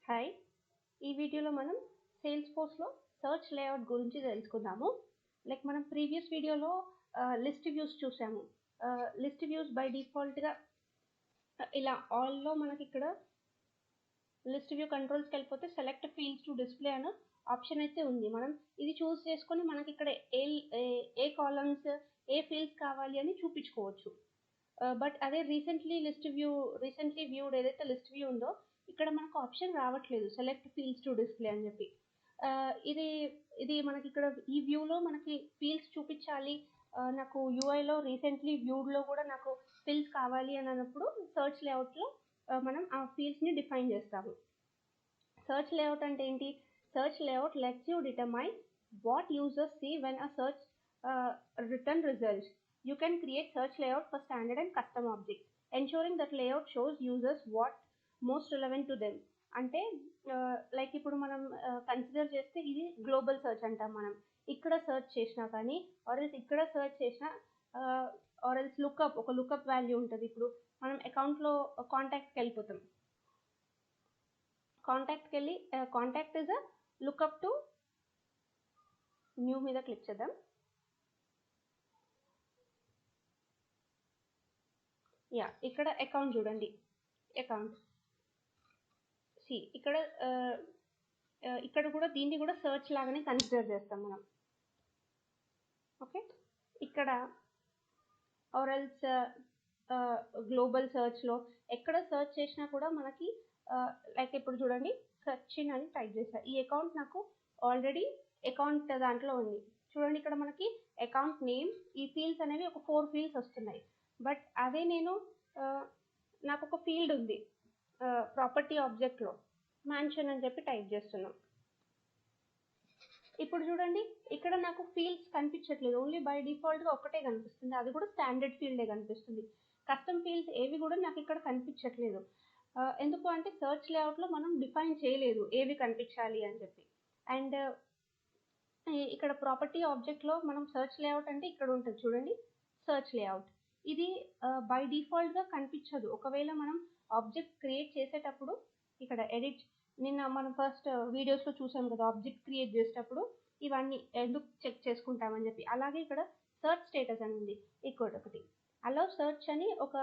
Hi, ఈ వీడియోలో మనం సేల్స్ఫోర్స్లో సర్చ్ లేఅవుట్ గురించి తెలుసుకుందాము. మనం ప్రీవియస్ వీడియోలో లిస్ట్ వ్యూస్ చూసాము. లిస్ట్ వ్యూస్ బై డిఫాల్ట్గా ఇలా ఆల్లో మనకి ఇక్కడ లిస్ట్ వ్యూ కంట్రోల్స్కి వెళ్ళిపోతే సెలెక్ట్ ఫీల్డ్స్ టు డిస్ప్లే అనే ఆప్షన్ అయితే ఉంది. మనం ఇది చూస్ చేసుకొని మనకి ఇక్కడ ఏ కాలమ్స్ ఏ ఫీల్డ్స్ కావాలి అని చూపించుకోవచ్చు. బట్ అదే రీసెంట్లీ వ్యూడ్ ఏదైతే లిస్ట్ వ్యూ ఉందో ఇక్కడ మనకు ఆప్షన్ రావట్లేదు సెలెక్ట్ ఫీల్డ్స్ టు డిస్ప్లే అని చెప్పి. ఇది మనకి ఇక్కడ ఈ వ్యూలో మనకి ఫీల్డ్స్ చూపించాలి, నాకు యూఐలో రీసెంట్లీ వ్యూడ్లో కూడా నాకు ఫీల్డ్స్ కావాలి అని అన్నప్పుడు సర్చ్ లేఅవుట్లో మనం ఆ ఫీల్డ్స్ని డిఫైన్ చేస్తాము. సర్చ్ లేఅవుట్ అంటే ఏంటి? Search layout lets you determine what users see when a search return results. You can create search layout for standard and custom objects, ensuring that layout shows users what most relevant to them. అంటే ఇప్పుడు మనం consider చేస్తే ఇది global search అంటాం. మనం ఇక్కడ search చేసినా కానీ ఆర్ఎల్స్ ఇక్కడ సర్చ్ చేసినా ఆర్ఎల్స్ ఒక లుకప్ వాల్యూ ఉంటుంది. ఇప్పుడు మనం అకౌంట్లో కాంటాక్ట్కి వెళ్ళిపోతాం. కాంటాక్ట్కి వెళ్ళి contact is a lookup to new మీద క్లిక్ చేద్దాం. ఇక్కడ అకౌంట్ చూడండి, అకౌంట్ ఇక్కడ కూడా దీన్ని కూడా సర్చ్ లాగానే కన్సిడర్ చేస్తాం మనం. ఓకే, ఇక్కడ ఆర్ఎల్స్ గ్లోబల్ సర్చ్లో ఎక్కడ సర్చ్ చేసినా కూడా మనకి ఇప్పుడు చూడండి సర్చ్ అని టైప్ చేశారు. ఈ అకౌంట్ నాకు ఆల్రెడీ అకౌంట్ దాంట్లో ఉంది. చూడండి ఇక్కడ మనకి అకౌంట్ నేమ్, ఈ ఫీల్డ్స్ అనేవి ఒక 4 ఫీల్డ్స్ వస్తున్నాయి. బట్ అదే నాకు ఒక ఫీల్డ్ ఉంది ప్రాపర్టీ ఆబ్జెక్ట్లో మ్యాన్షన్ అని చెప్పి టైప్ చేస్తున్నాం. ఇప్పుడు చూడండి ఇక్కడ నాకు ఫీల్డ్స్ కనిపించట్లేదు, ఓన్లీ బై డిఫాల్ట్గా ఒకటే కనిపిస్తుంది, అది కూడా స్టాండర్డ్ ఫీల్డే కనిపిస్తుంది. కస్టమ్ ఫీల్డ్స్ ఏవి కూడా నాకు ఇక్కడ కనిపించట్లేదు. ఎందుకు అంటే సర్చ్ లేఅవుట్లో మనం డిఫైన్ చేయలేదు ఏవి కనిపించాలి అని చెప్పి. అండ్ ఇక్కడ ప్రాపర్టీ ఆబ్జెక్ట్లో మనం సర్చ్ లేఅవుట్ అంటే ఇక్కడ ఉంటుంది చూడండి, సర్చ్ లేఅవుట్. ఇది బై డిఫాల్ట్గా కనిపించదు. ఒకవేళ మనం ఆబ్జెక్ట్ క్రియేట్ చేసేటప్పుడు ఇక్కడ ఎడిట్, నిన్న మనం ఫస్ట్ వీడియోస్లో చూసాం కదా, ఆబ్జెక్ట్ క్రియేట్ చేసేటప్పుడు ఇవన్నీ ఎందుకు చెక్ చేసుకుంటామని చెప్పి. అలాగే ఇక్కడ సర్చ్ స్టేటస్ అని ఉంది, ఒకటి అలౌ సర్చ్ అని ఒక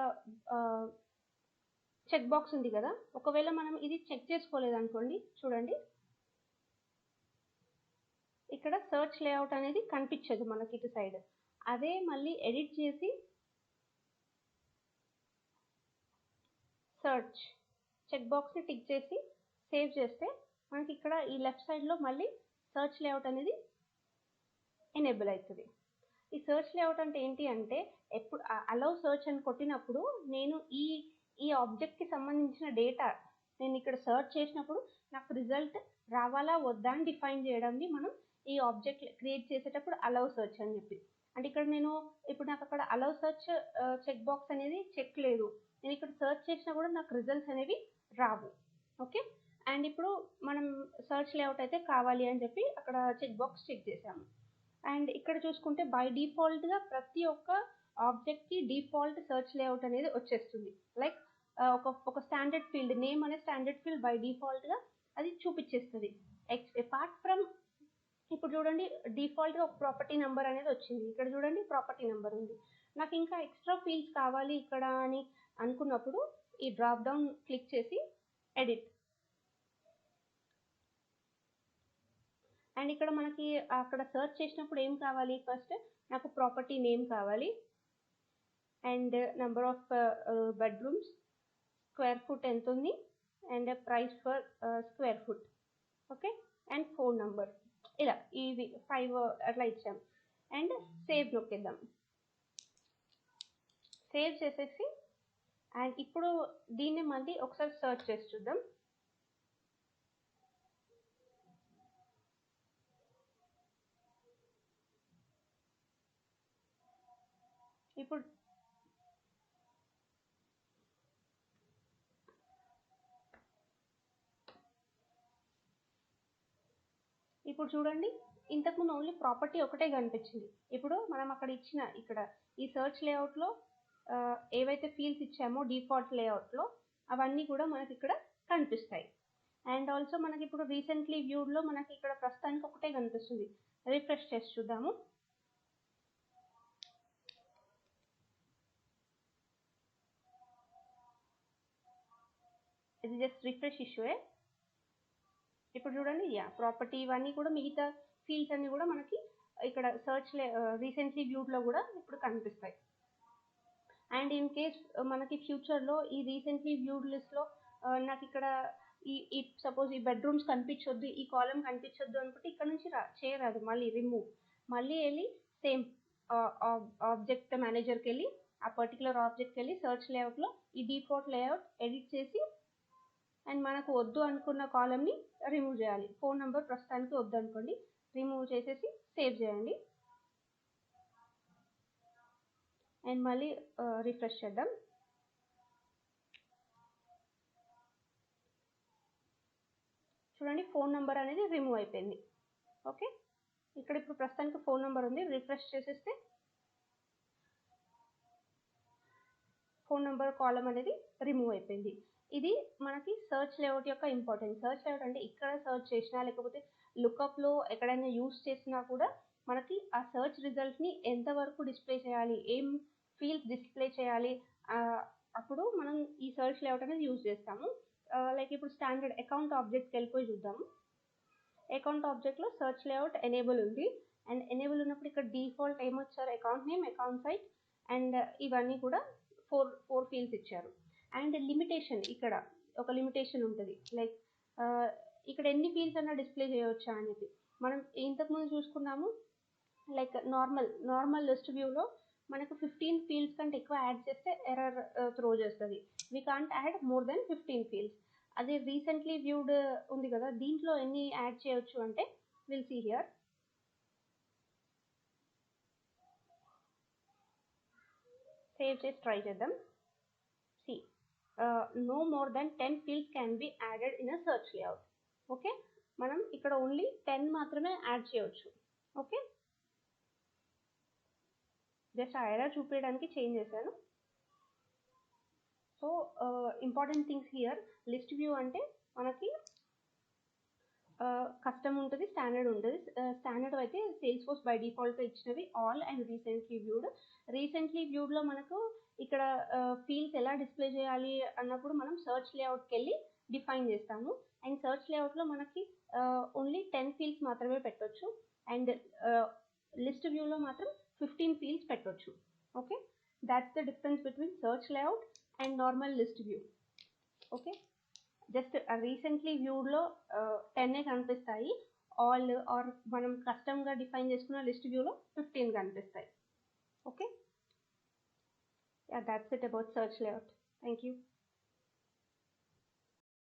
చెక్ బాక్స్ ఉంది కదా. ఒకవేళ మనం ఇది చెక్ చేసుకోలేదు అనుకోండి, చూడండి ఇక్కడ సర్చ్ లేఅవుట్ అనేది కనిపించదు మనకి ఇటు సైడ్. అదే మళ్ళీ ఎడిట్ చేసి సర్చ్ చెక్ బాక్స్ని టిక్ చేసి సేవ్ చేస్తే మనకి ఇక్కడ ఈ లెఫ్ట్ సైడ్లో మళ్ళీ సర్చ్ లేఅవుట్ అనేది ఎనేబుల్ అవుతుంది. ఈ సర్చ్ లేఅవుట్ అంటే ఏంటి అంటే ఎప్పుడు అలౌ సర్చ్ అని కొట్టినప్పుడు నేను ఈ ఆబ్జెక్ట్కి సంబంధించిన డేటా నేను ఇక్కడ సర్చ్ చేసినప్పుడు నాకు రిజల్ట్ రావాలా వద్దా అని డిఫైన్ చేయడాన్ని మనం ఈ ఆబ్జెక్ట్ క్రియేట్ చేసేటప్పుడు అలౌ సర్చ్ అని చెప్పి. అంటే ఇక్కడ ఇప్పుడు నాకు అక్కడ అలౌ సర్చ్ చెక్ బాక్స్ అనేది చెక్ లేదు, నేను ఇక్కడ సర్చ్ చేసినా కూడా నాకు రిజల్ట్స్ అనేవి రావు. ఓకే, అండ్ ఇప్పుడు మనం సర్చ్ లేఅవుట్ అయితే కావాలి అని చెప్పి అక్కడ చెక్ బాక్స్ చెక్ చేసాము. అండ్ ఇక్కడ చూసుకుంటే బై డిఫాల్ట్గా ప్రతి ఒక్క ఆబ్జెక్ట్కి డిఫాల్ట్ సర్చ్ లేఅవుట్ అనేది వచ్చేస్తుంది. ఒక స్టాండర్డ్ ఫీల్డ్ నేమ్ అనే స్టాండర్డ్ ఫీల్డ్ బై డిఫాల్ట్గా అది చూపించేస్తుంది. అపార్ట్ ఫ్రమ్ ఇప్పుడు చూడండి డిఫాల్ట్గా ఒక ప్రాపర్టీ నెంబర్ అనేది వచ్చింది. ఇక్కడ చూడండి ప్రాపర్టీ నెంబర్ ఉంది. నాకు ఇంకా ఎక్స్ట్రా ఫీల్డ్స్ కావాలి ఇక్కడ అని అనుకున్నప్పుడు ఈ డ్రాప్ డౌన్ క్లిక్ చేసి ఎడిట్, అండ్ ఇక్కడ మనకి అక్కడ సర్చ్ చేసినప్పుడు ఏం కావాలి, ఫస్ట్ నాకు ప్రాపర్టీ నేమ్ కావాలి, and number of bedrooms, square foot ఎంత ఉంది, and price for square foot. Okay, and phone number, ఇలా ఇవి 5 అట్లా ఇచ్చాం. అండ్ సేవ్ నొక్కేద్దాం. సేవ్ చేసేసి అండ్ ఇప్పుడు దీన్ని మళ్ళీ ఒకసారి సర్చ్ చేసి చూద్దాం. ఇప్పుడు చూడండి ఇంతకుముందు ఓన్లీ ప్రాపర్టీ ఒకటే కనిపించింది. ఇప్పుడు మనం ఇక్కడ ఈ సర్చ్ లేఅవుట్లో ఏవైతే ఫీల్డ్స్ ఇచ్చామో డిఫాల్ట్ లేఅవుట్లో అవన్నీ కూడా మనకి ఇక్కడ కనిపిస్తాయి. అండ్ ఆల్సో మనకి ఇప్పుడు రీసెంట్లీ వ్యూడ్లో మనకి ఇక్కడ ప్రస్తుతానికి ఒకటే కనిపిస్తుంది. రిఫ్రెష్ చేసి చూద్దాము. ఇది జస్ట్ రిఫ్రెష్ ఇష్యూయే. ఇప్పుడు చూడండి, ప్రాపర్టీ ఇవన్నీ కూడా మిగతా ఫీల్డ్స్ అన్ని కూడా మనకి ఇక్కడ సర్చ్ రీసెంట్లీ వ్యూడ్లో కూడా ఇప్పుడు కనిపిస్తాయి. అండ్ ఇన్ కేస్ మనకి ఫ్యూచర్లో ఈ రీసెంట్లీ వ్యూడ్ లిస్ట్లో నాకు ఇక్కడ ఈ సపోజ్ ఈ బెడ్రూమ్స్ కనిపించొద్దు, ఈ కాలం కనిపించొద్దు అనుకుంటే ఇక్కడ నుంచి చేయరాదు, మళ్ళీ రిమూవ్, మళ్ళీ వెళ్ళి సేమ్ ఆబ్జెక్ట్ మేనేజర్కి వెళ్ళి ఆ పర్టికులర్ ఆబ్జెక్ట్కి వెళ్ళి సర్చ్ లేఅవుట్లో ఈ డిఫాల్ట్ లేఅవుట్ ఎడిట్ చేసి అండ్ మనకు వద్దు అనుకున్న కాలంని రిమూవ్ చేయాలి. ఫోన్ నెంబర్ ప్రస్తుతానికి వద్దు అనుకోండి, రిమూవ్ చేసేసి సేవ్ చేయండి. అండ్ మళ్ళీ రిఫ్రెష్ చేద్దాం. చూడండి, ఫోన్ నెంబర్ అనేది రిమూవ్ అయిపోయింది. ఓకే, ఇక్కడ ఇప్పుడు ప్రస్తుతానికి ఫోన్ నెంబర్ ఉంది. రిఫ్రెష్ చేసేస్తే ఫోన్ నెంబర్ కాలం అనేది రిమూవ్ అయిపోయింది. ఇది మనకి సర్చ్ లేఅవుట్ యొక్క ఇంపార్టెన్స్. సర్చ్ లేఅవుట్ అంటే ఇక్కడ సర్చ్ చేసినా లేకపోతే లుకప్లో ఎక్కడైనా యూస్ చేసినా కూడా మనకి ఆ సర్చ్ రిజల్ట్ని ఎంతవరకు డిస్ప్లే చేయాలి, ఏం ఫీల్డ్స్ డిస్ప్లే చేయాలి, అప్పుడు మనం ఈ సర్చ్ లేఅవుట్ అనేది యూజ్ చేస్తాము. లైక్ ఇప్పుడు స్టాండర్డ్ అకౌంట్ ఆబ్జెక్ట్కి వెళ్ళిపోయి చూద్దాము. అకౌంట్ ఆబ్జెక్ట్లో సర్చ్ లేఅవుట్ ఎనేబుల్ ఉంది. అండ్ ఎనేబుల్ ఉన్నప్పుడు ఇక్కడ డిఫాల్ట్ ఏమొచ్చారు, account name, account site and ఇవన్నీ కూడా ఫోర్ ఫీల్డ్స్ ఇచ్చారు. అండ్ లిమిటేషన్, ఇక్కడ ఒక లిమిటేషన్ ఉంటుంది, లైక్ ఇక్కడ ఎన్ని ఫీల్డ్స్ అన్నా డిస్ప్లే చేయవచ్చా అనేది. మనం ఇంతకుముందు చూసుకున్నాము, లైక్ నార్మల్ లిస్ట్ వ్యూలో మనకు 15 ఫీల్డ్స్ కంటే ఎక్కువ యాడ్ చేస్తే ఎర్రర్ త్రో చేస్తుంది. We can't add more than 15 fields. అదే రీసెంట్లీ వ్యూడ్ ఉంది కదా, దీంట్లో ఎన్ని యాడ్ చేయొచ్చు అంటే విల్ సీ హియర్. సేవ్ చేసి ట్రై చేద్దాం. See no more than 10 fields can be added in a search layout. Okay, మనం ఇక్కడ ఓన్లీ 10 మాత్రమే యాడ్ చేయవచ్చు. ఓకే, జస్ట్ ఆ ఎర్రర్ చూపించడానికి చేంజ్ చేశాను. So important things here, list view అంటే మనకి కస్టమ్ ఉంటుంది, స్టాండర్డ్ ఉంటుంది. స్టాండర్డ్ అయితే సేల్స్ ఫోర్స్ బై డిఫాల్ట్గా ఇచ్చినవి all and recently viewed. Recently వ్యూడ్లో మనకు ఇక్కడ ఫీల్డ్స్ ఎలా డిస్ప్లే చేయాలి అన్నప్పుడు మనం సర్చ్ లేఅవుట్కి వెళ్ళి డిఫైన్ చేస్తాము. అండ్ సర్చ్ లేఅవుట్లో మనకి ఓన్లీ 10 ఫీల్డ్స్ మాత్రమే పెట్టవచ్చు. అండ్ లిస్ట్ వ్యూలో మాత్రం 15 ఫీల్డ్స్ పెట్టవచ్చు. Okay, that's the difference between search layout and normal list view. Okay, just recently వ్యూడ్లో 10 కనిపిస్తాయి, ఆల్ ఆర్ మనం కస్టమ్గా డిఫైన్ చేసుకున్న లిస్ట్ వ్యూలో 15 కనిపిస్తాయి. Okay, that's it about search layout. Thank you.